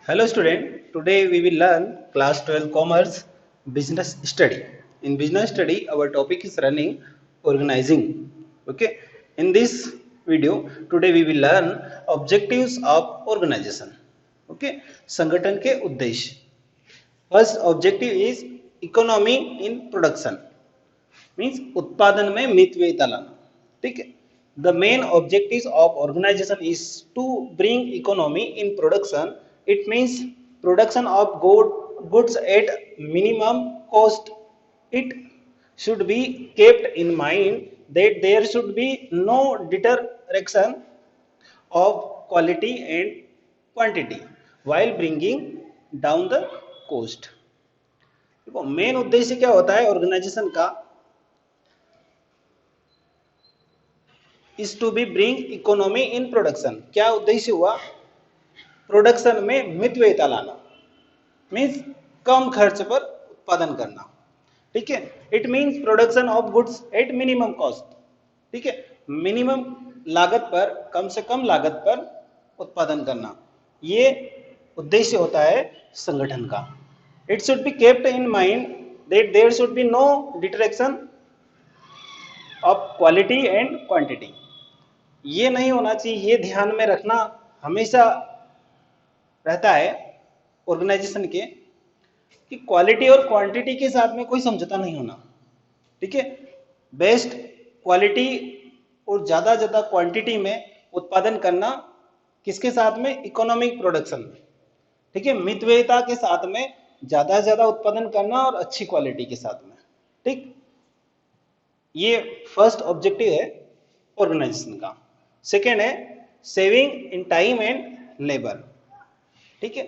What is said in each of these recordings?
Hello student, today we will learn class 12 commerce business study. In business study our topic is running organizing. Okay, in this video today we will learn objectives of organization. Okay, संगठन के उद्देश्य. First objective is economy in production, means उत्पादन में मितव्ययिता लाना. ठीक है. The main objectives of organization is to bring economy in production. It means production of goods at minimum cost. It should be kept in mind that there should be no deterioration of quality and quantity while bringing down the cost. देखो main उद्देश्य क्या होता है organisation का, is to be bring economy in production. क्या उद्देश्य हुआ? Production में मितव्ययिता लाना, मीन्स कम खर्च पर उत्पादन करना. ठीक है. It means production of goods at minimum cost. ठीक है. मिनिमम लागत पर, कम से कम लागत पर उत्पादन करना, ये उद्देश्य होता है संगठन का. It should be kept in mind that there should be no detraction of quality and quantity. ये नहीं होना चाहिए, ये ध्यान में रखना हमेशा रहता है ऑर्गेनाइजेशन के कि क्वालिटी और क्वांटिटी के साथ में कोई समझौता नहीं होना. ठीक है. बेस्ट क्वालिटी और ज़्यादा क्वांटिटी में उत्पादन करना, किसके साथ में? इकोनॉमिक प्रोडक्शन में. ठीक है. मितव्ययिता के साथ में ज़्यादा उत्पादन करना और अच्छी क्वालिटी के साथ में. ठीक. ये फर्स्ट ऑब्जेक्टिव है ऑर्गेनाइजेशन का. सेकेंड है saving in time and labour. ठीक है.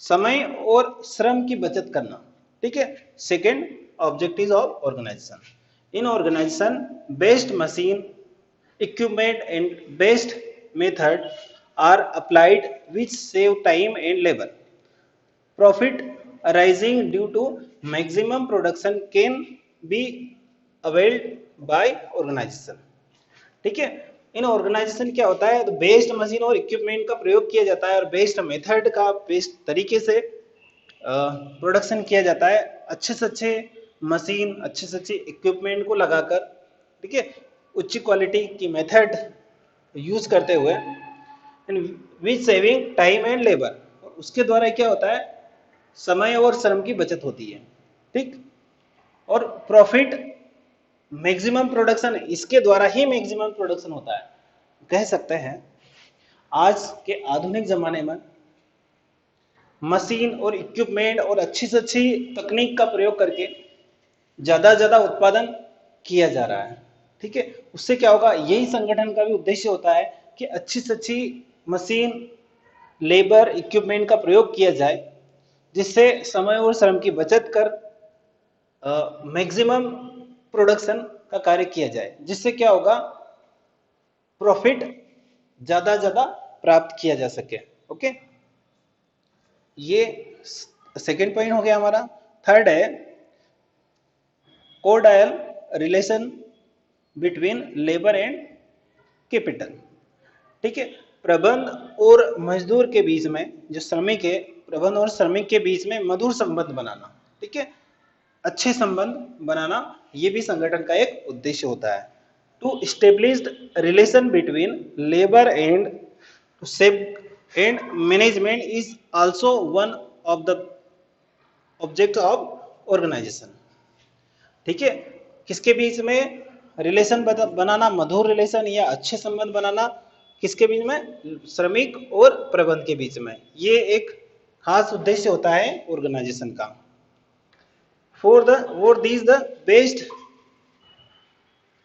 समय और श्रम की बचत करना. ठीक है. Second objective of organisation. In organisation best machine equipment and best method are applied which save time and labour. Profit arising due to maximum production can be availed by organisation. ठीक है. इन ऑर्गेनाइजेशन क्या होता है, तो best machine और equipment का प्रयोग किया जाता है और बेस्ट मेथड का बेस्ट तरीके से प्रोडक्शन किया जाता है. अच्छे से अच्छे मशीन, अच्छे से अच्छे इक्विपमेंट को लगाकर, ठीक है, उच्च क्वालिटी की मेथड यूज करते हुए, विच सेविंग टाइम एंड लेबर. उसके द्वारा क्या होता है, समय और श्रम की बचत होती है. ठीक. और प्रॉफिट मैक्सिमम प्रोडक्शन, इसके द्वारा ही मैक्सिमम प्रोडक्शन होता है. कह सकते हैं आज के आधुनिक जमाने में मशीन और इक्विपमेंट और अच्छी से अच्छी तकनीक का प्रयोग करके ज्यादा उत्पादन किया जा रहा है. ठीक है. उससे क्या होगा, यही संगठन का भी उद्देश्य होता है कि अच्छी से अच्छी मशीन, लेबर, इक्विपमेंट का प्रयोग किया जाए, जिससे समय और श्रम की बचत कर मैक्सिमम प्रोडक्शन का कार्य किया जाए, जिससे क्या होगा, प्रॉफिट ज्यादा प्राप्त किया जा सके. ओके. ये सेकेंड पॉइंट हो गया हमारा. थर्ड है cordial relation between labour and capital. ठीक है. प्रबंध और मजदूर के बीच में, जो श्रमिक है, प्रबंध और श्रमिक के बीच में मधुर संबंध बनाना. ठीक है. अच्छे संबंध बनाना, ये भी संगठन का एक उद्देश्य होता है. To establish relation between labour and save and management is also one of the object of organisation. ठीक है. किसके बीच में रिलेशन बनाना, मधुर रिलेशन या अच्छे संबंध बनाना, किसके बीच में? श्रमिक और प्रबंध के बीच में. ये एक खास उद्देश्य होता है ऑर्गेनाइजेशन का. For these the best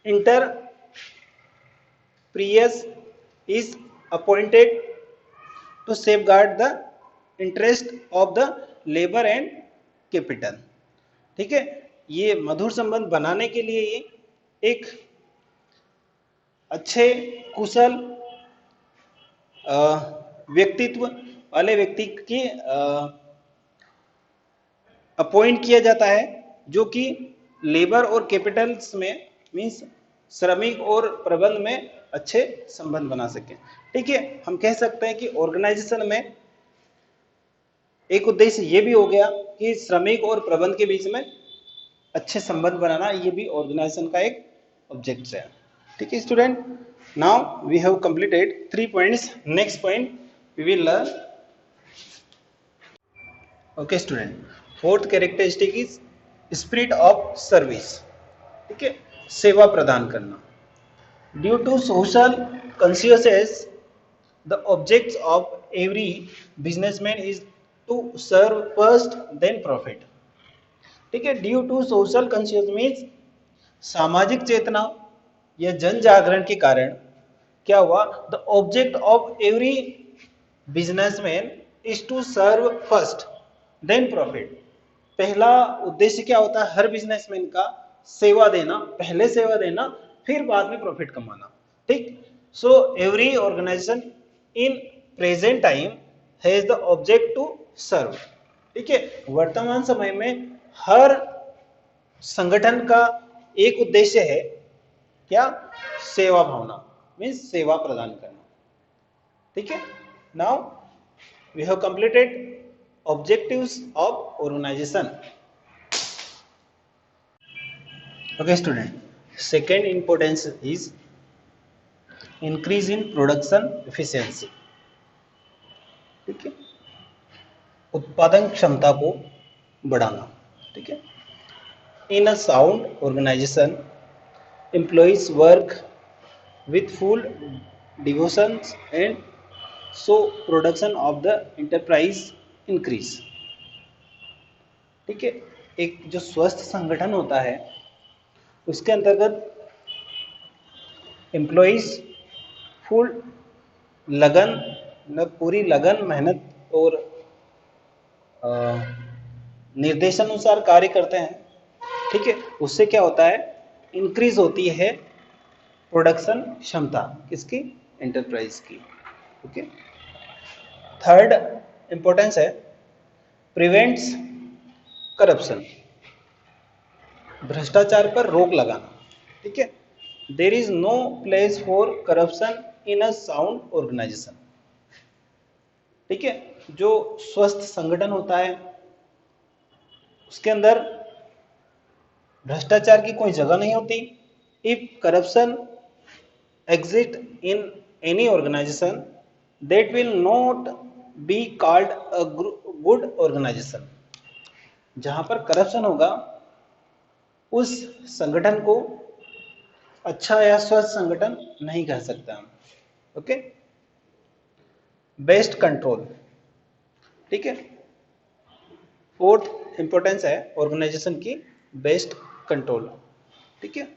enterprise is appointed to safeguard the interest of the labor and capital. ठीक है. ये मधुर संबंध बनाने के लिए ये एक अच्छे कुशल व्यक्तित्व वाले व्यक्ति की अपॉइंट किया जाता है, जो कि लेबर और कैपिटल्स में, मींस श्रमिक और प्रबंध में अच्छे संबंध बना सके. ठीक है. हम कह सकते हैं कि ऑर्गेनाइजेशन में एक उद्देश्य ये भी हो गया कि श्रमिक और प्रबंध के बीच में अच्छे संबंध बनाना, ये भी ऑर्गेनाइजेशन का एक ऑब्जेक्ट है। ठीक है student, now we have completed 3 points. Next point we will learn. Okay student, fourth characteristic is spirit of service. ठीक है, सेवा प्रदान करना। Due to social consciousness the objects of every businessman is to serve first then profit. ठीक है, due to social conscious means सामाजिक चेतना या जन जागरण के कारण क्या हुआ, the object of every businessman is to serve first then profit. पहला उद्देश्य क्या होता है हर बिजनेसमैन का, सेवा देना, पहले सेवा देना फिर बाद में प्रॉफिट कमाना। ठीक, so every organisation in present time has the object to serve. ठीक है, वर्तमान समय में हर संगठन का एक उद्देश्य है क्या, सेवा भावना, मीन्स सेवा प्रदान करना। ठीक है, now we have completed objectives of organization. Okay student, second importance is increase in production efficiency. ठीक है, उत्पादन क्षमता को बढ़ाना। ठीक है, in a sound organization employees work with full devotion and so production of the enterprise increase। ठीक है, एक जो स्वस्थ संगठन होता है उसके अंतर्गत एम्प्लॉइज फुल लगन, पूरी लगन, मेहनत और निर्देशानुसार कार्य करते हैं। ठीक है, उससे क्या होता है, इंक्रीज होती है प्रोडक्शन क्षमता किसकी, एंटरप्राइज की। ओके, थर्ड इंपॉर्टेंस है प्रिवेंट्स करप्शन, भ्रष्टाचार पर रोक लगाना। ठीक है, there is no place for corruption in a sound organisation. ठीक है, जो स्वस्थ संगठन होता है उसके अंदर भ्रष्टाचार की कोई जगह नहीं होती। If corruption exist in any organisation that will not be called a good organisation. जहां पर करप्शन होगा उस संगठन को अच्छा या स्वस्थ संगठन नहीं कह सकता हम। Okay, best control. ठीक है, फोर्थ इंपॉर्टेंस है ऑर्गेनाइजेशन की बेस्ट कंट्रोल। ठीक है,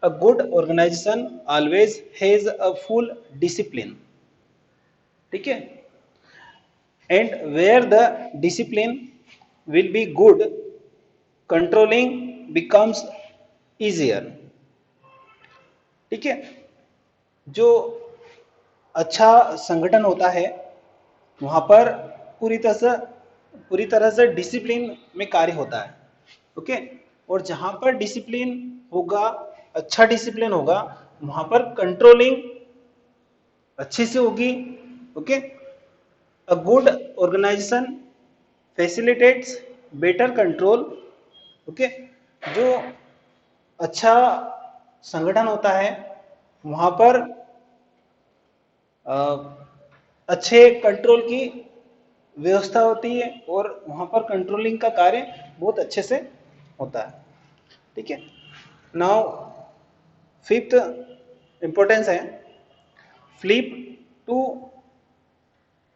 a good organisation always has a full discipline. ठीक है, and where the discipline will be good controlling becomes easier. ठीक है, जो अच्छा संगठन होता है वहां पर पूरी तरह से डिसिप्लिन में कार्य होता है। ओके, और जहां पर डिसिप्लिन होगा, अच्छा डिसिप्लिन होगा, वहां पर कंट्रोलिंग अच्छे से होगी। Okay, a good organisation facilitates better control. Okay, जो अच्छा संगठन होता है वहां पर अच्छे कंट्रोल की व्यवस्था होती है और वहां पर कंट्रोलिंग का कार्य बहुत अच्छे से होता है। ठीक है, नाउ फिफ्थ इंपॉर्टेंस है फ्लिप टू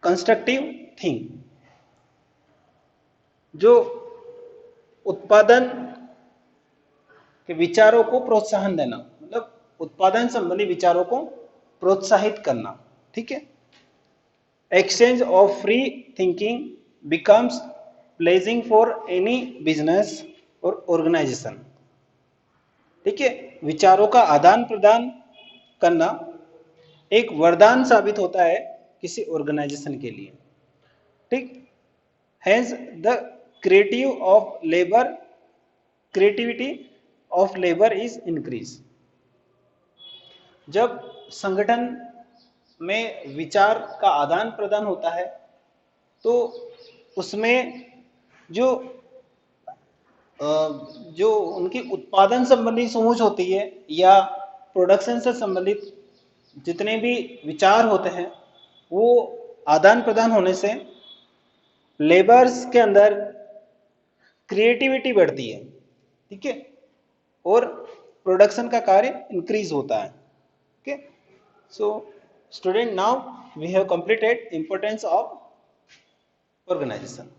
कंस्ट्रक्टिव थिंक। जो उत्पादन के विचारों को प्रोत्साहन देना, मतलब उत्पादन संबंधी विचारों को प्रोत्साहित करना। ठीक है, exchange of free thinking becomes pleasing for any business or organization। ठीक है, विचारों का आदान प्रदान करना एक वरदान साबित होता है किसी ऑर्गेनाइजेशन के लिए। ठीक, hence the creativity of labor is increase। जब संगठन में विचार का आदान प्रदान होता है तो उसमें जो जो उनकी उत्पादन संबंधी सोच होती है या प्रोडक्शन से संबंधित जितने भी विचार होते हैं वो आदान प्रदान होने से लेबर्स के अंदर क्रिएटिविटी बढ़ती है, ठीक है, और प्रोडक्शन का कार्य इंक्रीज होता है। Okay, so student, now we have completed importance of organisation.